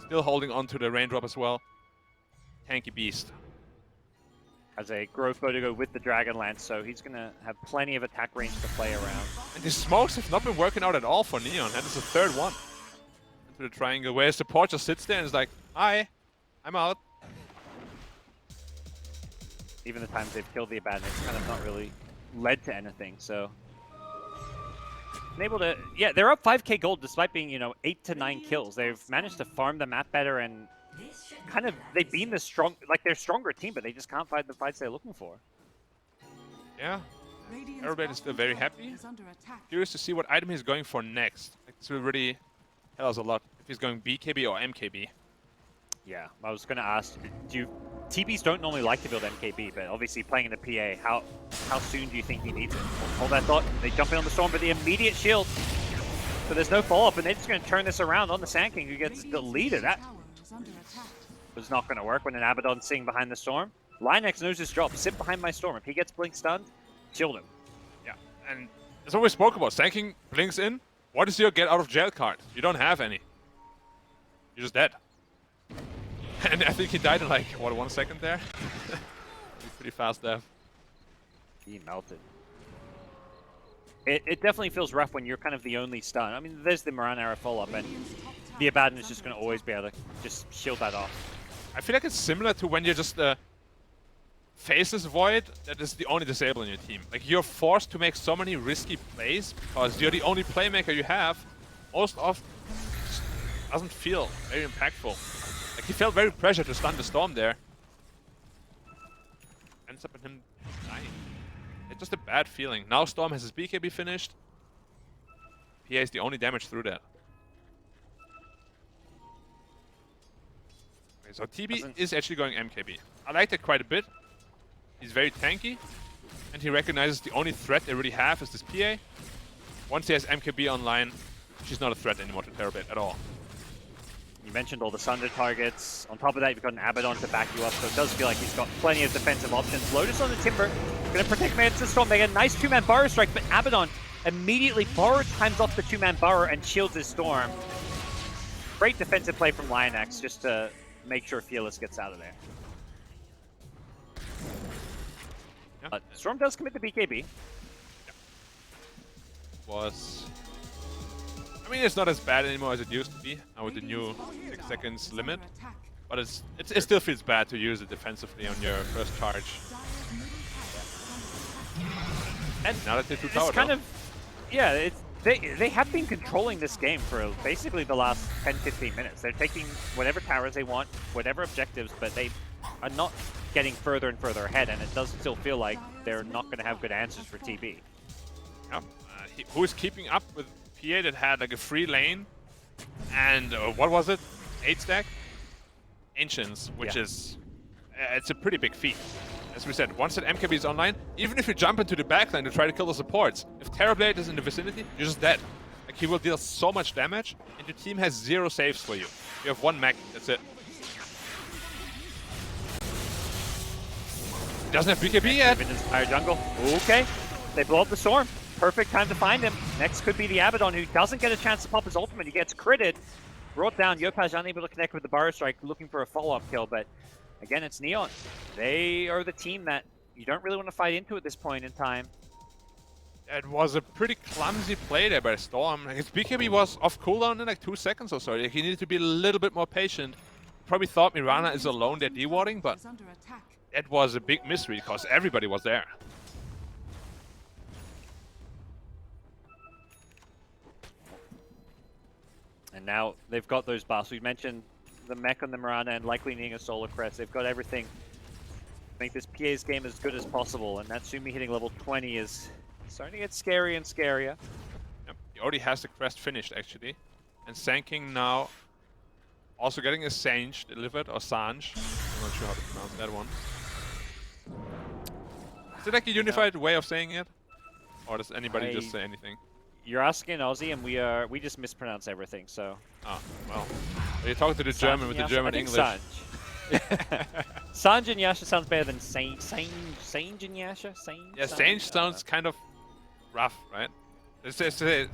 Still holding on to the raindrop as well. Tanky beast. Has a growth bow to go with the Dragonlance, so he's going to have plenty of attack range to play around. And the smokes have not been working out at all for Neon. That is the third one into the triangle, where support just sits there and is like, hi, I'm out. Even the times they've killed the Abaddon, it's kind of not really led to anything, so... Been able to... Yeah, they're up 5k gold despite being, you know, 8 to 9 kills. They've managed to farm the map better and kind of... They've been the strong... Like, they're a stronger team, but they just can't fight the fights they're looking for. Yeah. Radiant's Everybody is still very bottom happy. tower is under attack. Curious to see what item he's going for next. Like, this will really tell us a lot. If he's going BKB or MKB. Yeah, I was going to ask, TBs don't normally like to build MKB, but obviously playing in the PA, how soon do you think he needs it? Hold that thought. They jump in on the Storm, but the immediate shield. So there's no follow-up, and they're just going to turn this around on the Sand King, who gets deleted. That Tower is under attack. was not going to work when an Abaddon's sitting behind the Storm. Linex knows his job. Sit behind my Storm. If he gets blink stunned, shield him. Yeah, and as always spoke about, Sand King blinks in. What is your get out of jail card? You don't have any. You're just dead. And I think he died in like, what, 1 second there? Pretty fast death. He melted. It definitely feels rough when you're kind of the only stun. I mean, there's the Moran arrow follow-up, and Radiant's top tower the Abaddon is is just under going to always be able to just shield that off. I feel like it's similar to when you're just Faceless Void that is the only disable in your team. Like, you're forced to make so many risky plays because you're the only playmaker you have. Most often doesn't feel very impactful. Like, he felt very pressured to stun the Storm there. Ends up in him dying. It's just a bad feeling. Now Storm has his BKB finished. PA is the only damage through that. Okay, so TB is actually going MKB. I like that quite a bit. He's very tanky, and he recognizes the only threat they really have is this PA. Once he has MKB online, she's not a threat anymore to Terrorblade at all. You mentioned all the Sunder targets. On top of that, you've got an Abaddon to back you up, so it does feel like he's got plenty of defensive options. Lotus on the Timber, going to protect Mantis Storm. They get a nice two-man Burrow strike, but Abaddon immediately borrowed times off the two-man Burrow and shields his Storm. Great defensive play from Lionax just to make sure Fearless gets out of there. Yeah. But Storm does commit the BKB. I mean, it's not as bad anymore as it used to be now with the new 6 seconds limit, but it still feels bad to use it defensively on your first charge. And Now that they're too it's towered kind up. of, yeah, they have been controlling this game for basically the last 10-15 minutes. They're taking whatever towers they want, whatever objectives, but they are not getting further and further ahead, and it does still feel like they're not going to have good answers for TB. Yeah. Who is keeping up with PA that had like a free lane and what was it? 8 stack? Ancients, which is it's a pretty big feat. As we said, once that MKB is online, even if you jump into the backline to try to kill the supports, if Terrorblade is in the vicinity, you're just dead. Like, he will deal so much damage, and your team has 0 saves for you. You have 1 mech, that's it. He doesn't have BKB yet. Even Inspire Jungle. Okay, they blow up the Storm. Perfect time to find him. Next could be the Abaddon, who doesn't get a chance to pop his ultimate. He gets critted. Brought down. Yopaj unable to connect with the Burrow Strike, looking for a follow-up kill, but again, it's Neon. They are the team that you don't really want to fight into at this point in time. It was a pretty clumsy play there by Storm. His BKB was off cooldown in like 2 seconds or so. Like, he needed to be a little bit more patient. Probably thought Mirana is alone there dewarding, but is under attack. it was a big misread because everybody was there. And now they've got those buffs. We mentioned the mech on the Mirana and likely needing a Solar Crest. They've got everything to make this PA's game as good as possible. And Natsumi hitting level 20 is starting to get scary and scarier. Yep. He already has the crest finished, actually. And Sand King now also getting a Sange delivered, or Sange. I'm not sure how to pronounce that one. Is it like a unified way of saying it? Or does anybody just say anything? You're asking Aussie, and we just mispronounce everything. So. Oh, well. You're talking to the German with the German English. Sanj. Sanj and Yasha sounds better than Sange and Yasha. Yeah, Sange sounds kind of rough, right? Let's say Sange.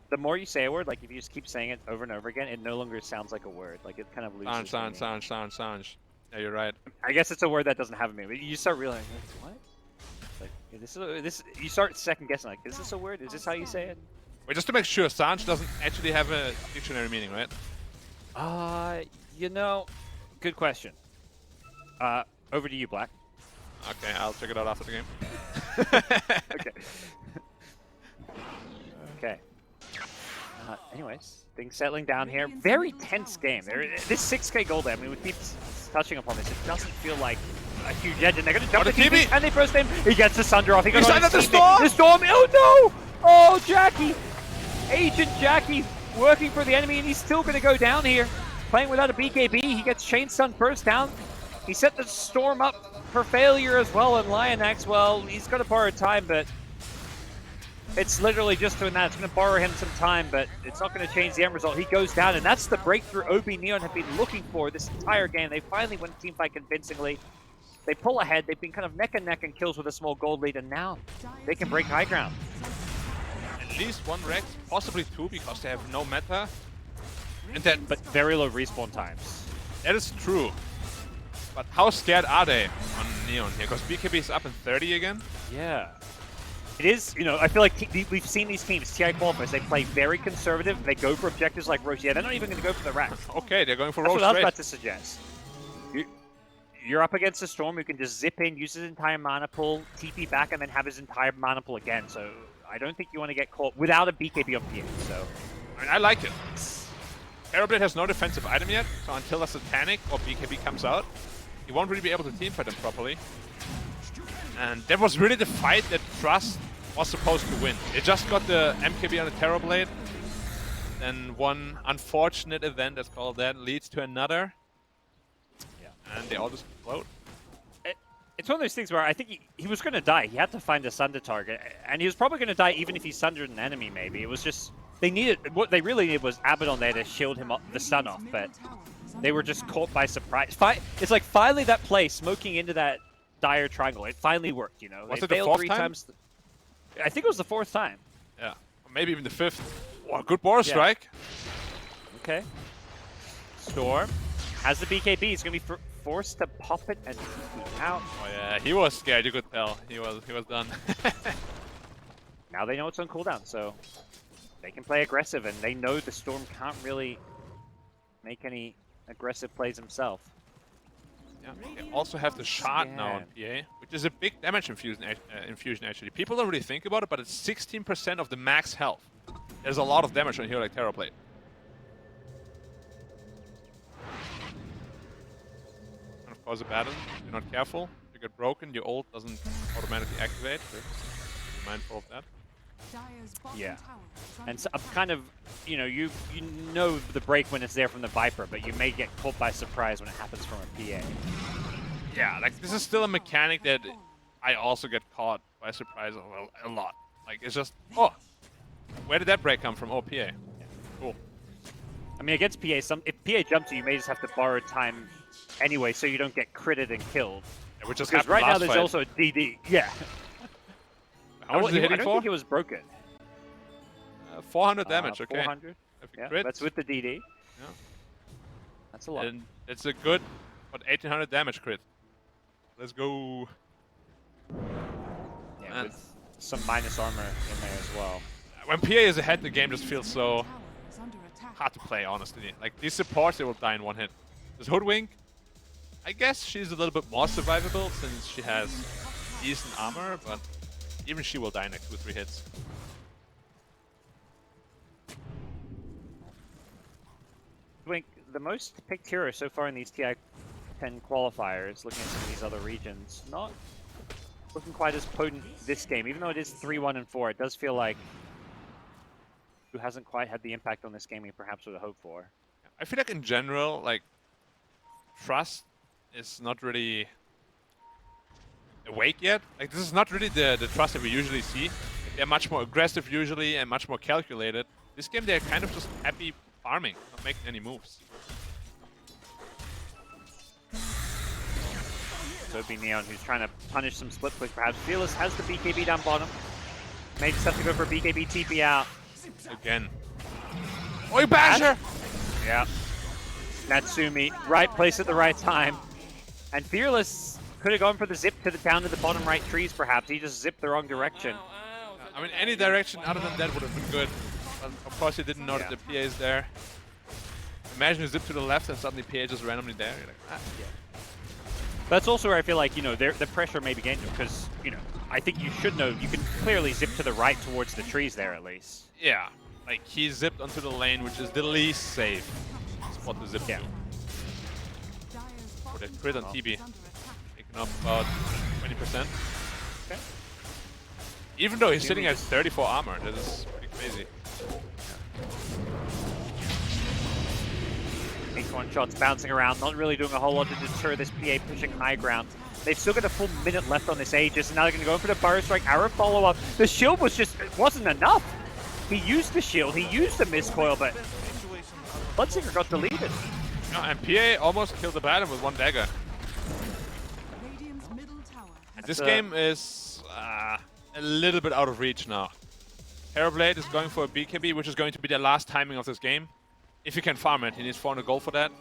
The more you say a word, like if you just keep saying it over and over again, it no longer sounds like a word. Like it kind of loses. Sange. Yeah, you're right. I guess it's a word that doesn't have a meaning. But you start realizing, like, what? It's like, yeah, this. You start second guessing, like, is this a word? Is this how you say it? Wait, just to make sure, Sanj doesn't actually have a dictionary meaning, right? You know, good question. Over to you, Black. Okay, I'll check it out after the game. Okay. Okay. Anyways, things settling down here. Very tense game. This 6K gold, I mean, we keep touching upon this. It doesn't feel like a huge edge, and they're going to jump the TV, and they burst him. He gets the Sunder off. He got on the storm! The storm! Oh no! Oh, Jackie! Agent Jackie working for the enemy, and he's still going to go down here. Playing without a BKB, he gets Chain Stun burst down. He set the storm up for failure as well, and Lionax, well, he's got to borrow time, but it's literally just doing that. It's going to borrow him some time, but it's not going to change the end result. He goes down, and that's the breakthrough OB.Neon have been looking for this entire game. They finally win the teamfight convincingly. They pull ahead. They've been kind of neck and neck in kills with a small gold lead, and now they can break high ground. At least one Rex, possibly two, because they have no meta. And that, But very low respawn times. that is true. But how scared are they on Neon here? Because BKB is up in 30 again. Yeah. It is, you know, I feel like we've seen these teams, TI Qualifiers, they play very conservative. They go for objectives like Roche. Yeah, they're not even going to go for the rack. Okay, they're going for That's Roche what I was straight. about to suggest. You're up against a Storm who can just zip in, use his entire mana pool, TP back, and then have his entire mana pool again. So I don't think you want to get caught without a BKB on PA. So I mean, I like it. Aeroblade has no defensive item yet, so until a Satanic or BKB comes out, he won't really be able to teamfight them properly. And that was really the fight that Trust was supposed to win. It just got the MKB on the Terrorblade. Then one unfortunate event, let's call that, leads to another. yeah. And they all just explode. It's one of those things where I think he was going to die. He had to find a Sunder target. And he was probably going to die even if he sundered an enemy, maybe. It was just... what they really needed was Abaddon there to shield him up, the stun off, but they were just caught by surprise. It's like finally that play, smoking into that dire triangle, it finally worked, you know. Was They it the failed fourth 3 time? times. I think it was the 4th time. Yeah, or maybe even the 5th. Wow, good Boros Yeah. strike. Okay. Storm has the BKB. He's going to be forced to pop it and TP out. Oh yeah, he was scared, you could tell. He was done. Now they know it's on cooldown, so they can play aggressive, and they know the Storm can't really make any aggressive plays himself. Yeah, they also have the shard now on PA, which is a big damage infusion actually. People don't really think about it, but it's 16% of the max health. There's a lot of damage on here like Terrorblade. And of course, Abaddon, if you're not careful, you get broken, your ult doesn't automatically activate. So be mindful of that. Yeah. And so I'm kind of, you know the break when it's there from the Viper, but you may get caught by surprise when it happens from a PA. Yeah, like this is still a mechanic that I also get caught by surprise a lot. Like it's just, oh, where did that break come from? Oh, PA. Yeah. Cool. I mean, against PA, if PA jumps you may just have to borrow time anyway, so you don't get critted and killed. Yeah, which just because happened right now last there's fight. also a DD. Yeah. How much is it I hitting don't for? think it was broken. 400 damage, okay. 400. If you Yeah, crit, that's with the DD. yeah. That's a lot. And it's a good, 1800 damage crit. Let's go. Yeah, Man. with some minus armor in there as well. When PA is ahead, the game just feels so hard to play, honestly. Like, these supports, they will die in one hit. This Hoodwink, I guess she's a little bit more survivable since she has decent armor, but even she will die in like 2-3 hits. Wink, the most picked hero so far in these TI10 qualifiers, looking at some of these other regions, not looking quite as potent this game. Even though it is 3-1 and 4, it does feel like who hasn't quite had the impact on this game we perhaps would have hoped for. I feel like in general, like, Trust is not really awake yet. Like, this is not really the Trust that we usually see. They're much more aggressive usually and much more calculated. This game, they're kind of just happy farming, not making any moves. OB.Neon, who's trying to punish some split push perhaps. Fearless has the BKB down bottom. May just have to go for BKB TP out. Again. Oi, Basher! Yeah. Natsumi, right place at the right time. And Fearless could have gone for the zip to the down to the bottom right trees, perhaps. He just zipped the wrong direction. I mean, any direction other than that would have been good. But of course, he didn't know that the PA is there. Imagine you zip to the left and suddenly PA just randomly there. You're like, ah. Yeah. That's also where I feel like, you know, the pressure may be getting to, because, you know, I think you should know, you can clearly zip to the right towards the trees there at least. Yeah, like he zipped onto the lane, which is the least safe spot to zip to. For the crit on TB, taking up about 20%. Okay. Even though he's sitting at 34 armor, that is pretty crazy. H1 shots bouncing around, not really doing a whole lot to deter this PA pushing high ground. They've still got a full minute left on this Aegis, and now they're going to go in for the Burrow Strike arrow follow-up. The shield was just, it wasn't enough. He used the shield, he used the miscoil, but Bloodsinger got deleted. No, and PA almost killed the Baron with one dagger. Radiant's middle tower has This game is a little bit out of reach now. Terrorblade is going for a BKB, which is going to be the last timing of this game. If he can farm it, he needs 400 gold for that.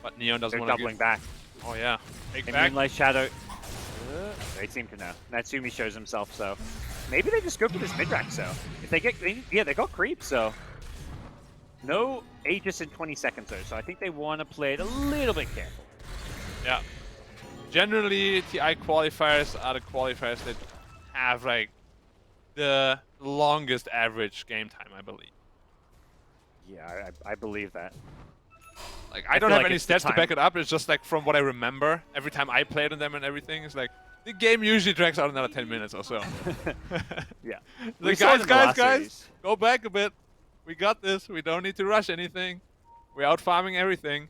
But Neon doesn't They're want to doubling back. Oh yeah, take And back. Moonlight Shadow. They seem to know. Natsumi shows himself, so maybe they just go for this mid-rack. So if they get, yeah, they got creep. So no Aegis in 20 seconds though. So I think they want to play it a little bit careful. Yeah. Generally, TI qualifiers are the qualifiers that have like the longest average game time, I believe. Yeah, I believe that. Like I don't have like any it's the stats to time. back it up. It's just like from what I remember. Every time I played on them and everything, it's like the game usually drags out another 10 minutes or so. Yeah. Like, We saw it guys, in the last guys, series. go back a bit. We got this. We don't need to rush anything. We're out farming everything.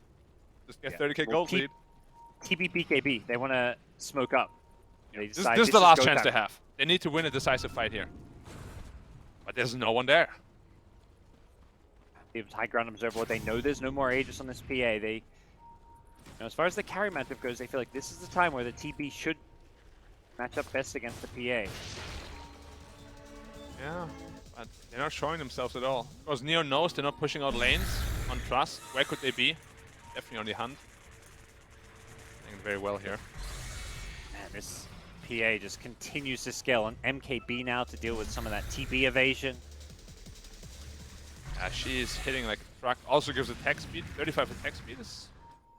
Just get Yeah. 30k Well, gold lead. TBBKB, they want to smoke up. They This decide is the last go chance they time. have. They need to win a decisive fight here. But there's no one there. Gives high ground observer. They know there's no more Aegis on this PA. They, you know, as far as the carry matchup goes, they feel like this is the time where the TB should match up best against the PA. Yeah, but they're not showing themselves at all. Because Neo knows they're not pushing out lanes on Trust. Where could they be? Definitely on the hunt. Playing very well here. Man, this PA just continues to scale on MKB now to deal with some of that TB evasion. She is hitting like a truck. Also gives attack speed. 35 attack speed is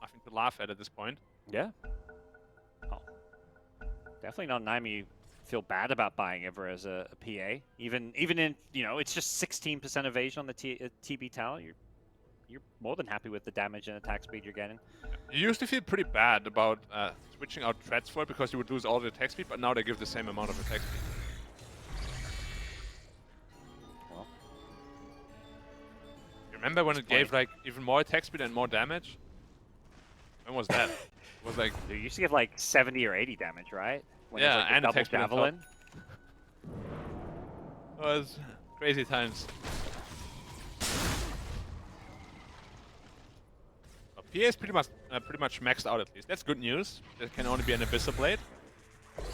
nothing to laugh at this point. Yeah. Oh. Definitely not Naimi you feel bad about buying ever as a PA. Even in, you know, it's just 16% evasion on the TB talent. You're more than happy with the damage and attack speed you're getting. You used to feel pretty bad about switching out threats for it because you would lose all the attack speed, but now they give the same amount of attack speed. Well, Remember when it gave like even more attack speed and more damage? When was that? It was like you used to get like 70 or 80 damage, right? When it was, Yeah, like, the and double attack speed on top. javelin. it was crazy times. But PA is pretty much maxed out at least. That's good news. There can only be an Abyssal Blade.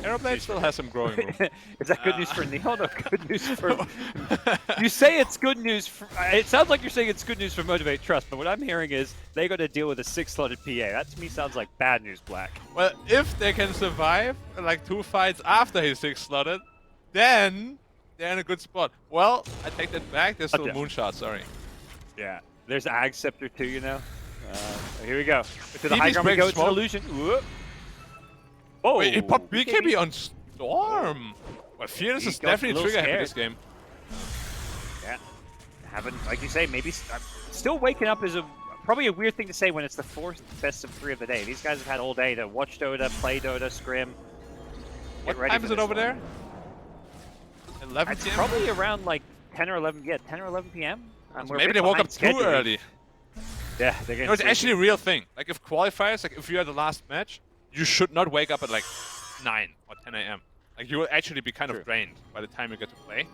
Aeroblade still has some growing room. Is that good news for Neon or good news for... You say it's good news for... It sounds like you're saying it's good news for Motivate.Trust, but what I'm hearing is they got to deal with a 6-slotted PA. That to me sounds like bad news, Black. Well, if they can survive like 2 fights after he's 6-slotted, then they're in a good spot. Well, I take that back. There's still Okay. Moonshot, sorry. Yeah. There's Ag Scepter too, you know? Here we go. To the TB's high ground we breaking go. It's an smoke. illusion. Whoop. Oh, Wait, he popped BKB on Storm. Well, Fearless He is got a definitely little trigger happy scared. this game. Yeah. Haven't, like you say, maybe still waking up is probably a weird thing to say when it's the 4th best of 3 of the day. These guys have had all day to watch Dota, play Dota, scrim. What Get ready time for is it this over one. there? 11 It's PM? probably around like 10 or 11. Yeah, 10 or 11 p.m. So maybe they woke up too early. Yeah, they're getting No, it's sleepy. actually a real thing. Like if qualifiers, like if you're the last match, you should not wake up at like 9 or 10 a.m. Like you will actually be kind True. of drained by the time you get to play.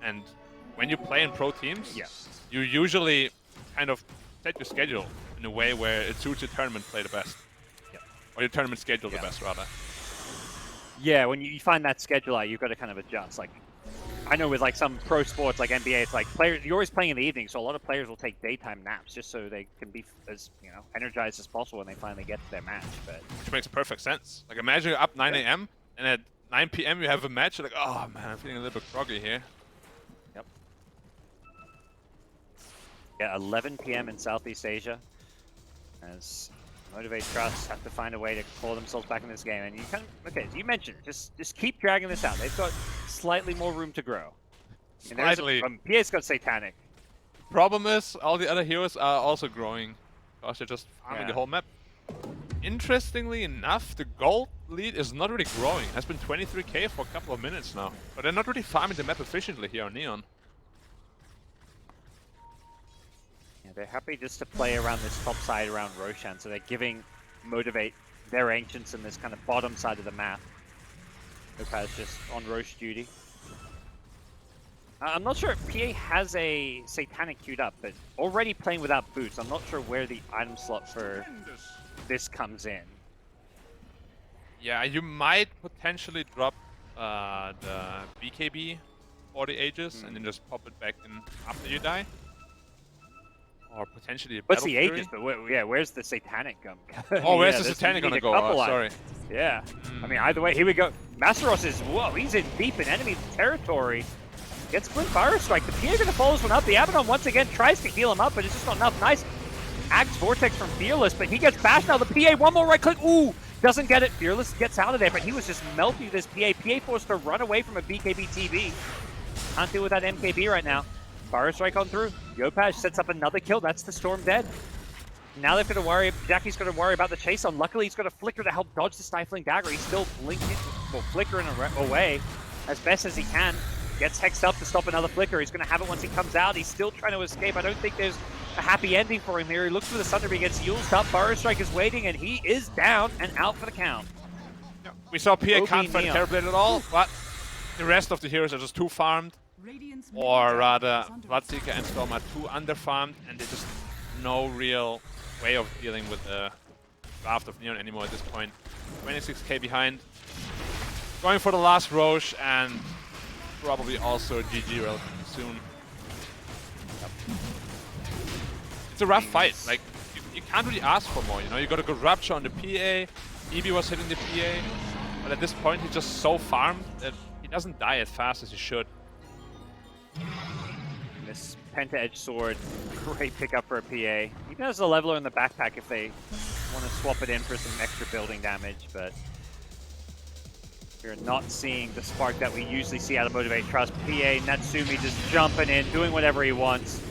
And when you play in pro teams, Yeah. you usually kind of set your schedule in a way where it suits your tournament play the best. Yeah. Or your tournament schedule Yeah. the best, rather. Yeah, when you find that schedule out, you've got to kind of adjust. Like, I know with like some pro sports like NBA, it's like players, you're always playing in the evening, so a lot of players will take daytime naps just so they can be as, you know, energized as possible when they finally get to their match. But Which makes perfect sense. Like imagine you're up 9 a.m. and at 9 p.m. you have a match. You're like, oh man, I'm feeling a little bit groggy here. yep. Yeah, 11 p.m. in Southeast Asia, as Motivate.Trust have to find a way to claw themselves back in this game. And you kind of, okay, as you mentioned, just keep dragging this out. They've got slightly more room to grow. Slightly. PA's got Satanic. Problem is, all the other heroes are also growing. Gosh, they're just farming the Yeah. whole map. Interestingly enough, the gold lead is not really growing. It has been 23k for a couple of minutes now. But they're not really farming the map efficiently here on Neon. Yeah, they're happy just to play around this top side around Roshan, so they're giving Motivate their Ancients in this kind of bottom side of the map. Opaz just on Roche duty. I'm not sure if PA has a Satanic queued up, but already playing without boots. I'm not sure where the item slot for this comes in. Yeah, you might potentially drop the BKB for the Aegis and then just pop it back in after you die. Or potentially a What's Battle the Fury. Aegis? But yeah, where's the Satanic come? Oh, where's Yeah, the this- Satanic we gonna need a go? couple Oh, items. sorry. Yeah. I mean, either way, here we go. Masteros is, whoa, he's in deep in enemy territory. Gets Blink Fire Strike. The PA gonna follow this one up. The Abaddon once again tries to heal him up, but it's just not enough. Nice Axe Vortex from Fearless, but he gets bashed now. The PA, one more right click. Ooh, doesn't get it. Fearless gets out of there, but he was just melting this PA. PA forced to run away from a BKB TV. Can't deal with that MKB right now. Fire Strike on through. Yopaj sets up another kill. That's the Storm dead. Now they're going to worry. Jackie's going to worry about the chase on. Luckily, he's got a Flicker to help dodge the Stifling Dagger. He's still blinking, well, flickering away as best as he can. Gets hexed up to stop another Flicker. He's going to have it once he comes out. He's still trying to escape. I don't think there's a happy ending for him here. He looks for the Sunder, but he gets used up. Fire Strike is waiting, and he is down and out for the count. We saw PA can't fight OB.Neon. Terrorblade at all, but the rest of the heroes are just too farmed. Radiant's Or middle rather, tower is under Bloodseeker and Storm are too underfarmed, and there's just no real way of dealing with the draft of Neon anymore at this point. 26k behind. Going for the last Roche, and probably also GG relatively soon. It's a rough fight. Like, you can't really ask for more, you know? You got a good Rupture on the PA, EB was hitting the PA, but at this point he's just so farmed that he doesn't die as fast as he should. This Penta Edge Sword, great pickup for a PA. Even as a leveler in the backpack if they want to swap it in for some extra building damage, but we're not seeing the spark that we usually see out of Motivate.Trust. PA, Natsumi just jumping in, doing whatever he wants.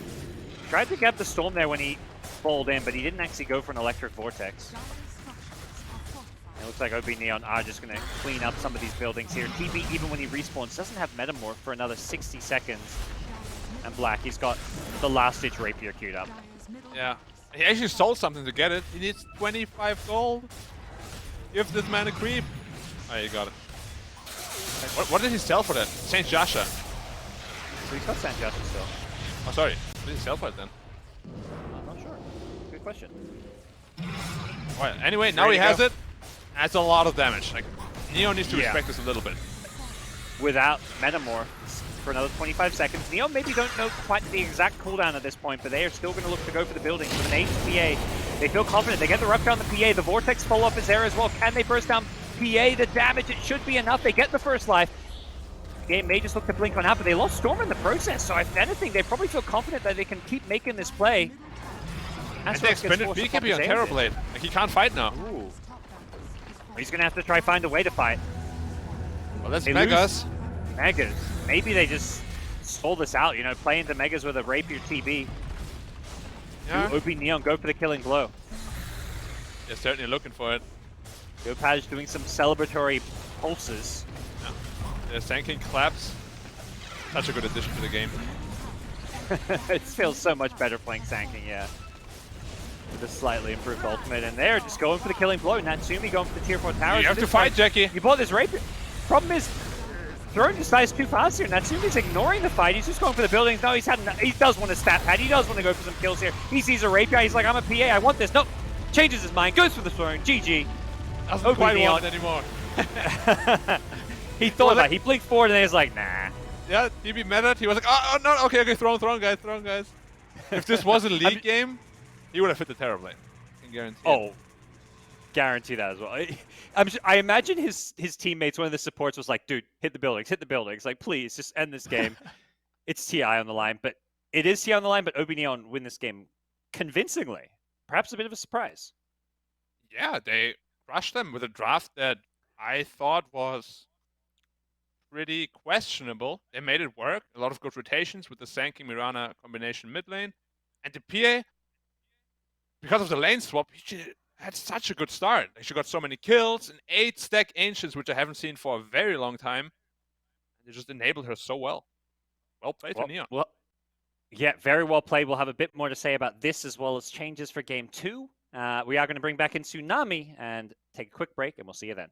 Tried to get the Storm there when he bowled in, but he didn't actually go for an Electric Vortex. Dire structures are fortified. It looks like OB.Neon are just going to clean up some of these buildings here. TB, even when he respawns, doesn't have Metamorph for another 60 seconds. And Black, he's got the last-ditch Rapier queued up. Dire's middle Yeah. tower is He actually sold something to get it. He needs 25 gold. Give this man a creep. Oh, you got it. What did he sell for that? Saint Jasha. So he's got San Justice still. Oh, sorry. What did he sell for it then? I'm not sure. Good question. Well, anyway, now Ready he to has go. it. That's a lot of damage. Like, Neo needs to Yeah. respect this a little bit. Without Metamorph for another 25 seconds. Neo maybe don't know quite the exact cooldown at this point, but they are still going to look to go for the buildings with an HPA. They feel confident. They get the Rupture on the PA. The Vortex follow-up is there as well. Can they burst down PA? The damage, it should be enough. They get the first life. Game may just look to blink on out, but they lost Storm in the process, so if anything, they probably feel confident that they can keep making this play. And they expended BKB on Terrorblade. Like, he can't fight now. Ooh. He's going to have to try find a way to fight. Well, that's They Megas. Megas. Maybe they just stole this out, you know, play into Megas with a Rapier TB. Yeah. OB.Neon go for the killing blow. They're certainly looking for it. Gopaj doing some celebratory pulses. They're tanking claps. Such a good addition to the game. It feels so much better playing Sanking, yeah. With a slightly improved ultimate, and they're just going for the killing blow. Natsumi going for the tier 4 towers. You have At to this fight, point, Jackie. You bought this Rapier. Problem is, Throne just dies too fast here. Natsumi's ignoring the fight. He's just going for the buildings. No, he does want a stat pad. He does want to go for some kills here. He sees a Rapier. He's like, I'm a PA. I want this. Nope. Changes his mind. Goes for the Throne. GG. Doesn't OB.Neon. quite want it anymore. He thought about it. He blinked forward and then he's like, nah. Yeah, TB mattered. He was like, oh no, okay, throw him, guys. If this was a league game, he would have hit the Terror Blade. I can guarantee it. Oh, guarantee that as well. I imagine his teammates, one of the supports was like, dude, hit the buildings. Like, please, just end this game. It's TI on the line, but it is TI on the line, but OB.Neon win this game convincingly. Perhaps a bit of a surprise. Yeah, they crushed them with a draft that I thought was pretty questionable. They made it work. A lot of good rotations with the Sanky Mirana combination mid lane. And the PA, because of the lane swap, he had such a good start. She got so many kills and 8 stack Ancients, which I haven't seen for a very long time. They just enabled her so well. Well played to Neon. Well, yeah, very well played. We'll have a bit more to say about this as well as changes for Game 2. We are going to bring back in Tsunami and take a quick break, and we'll see you then.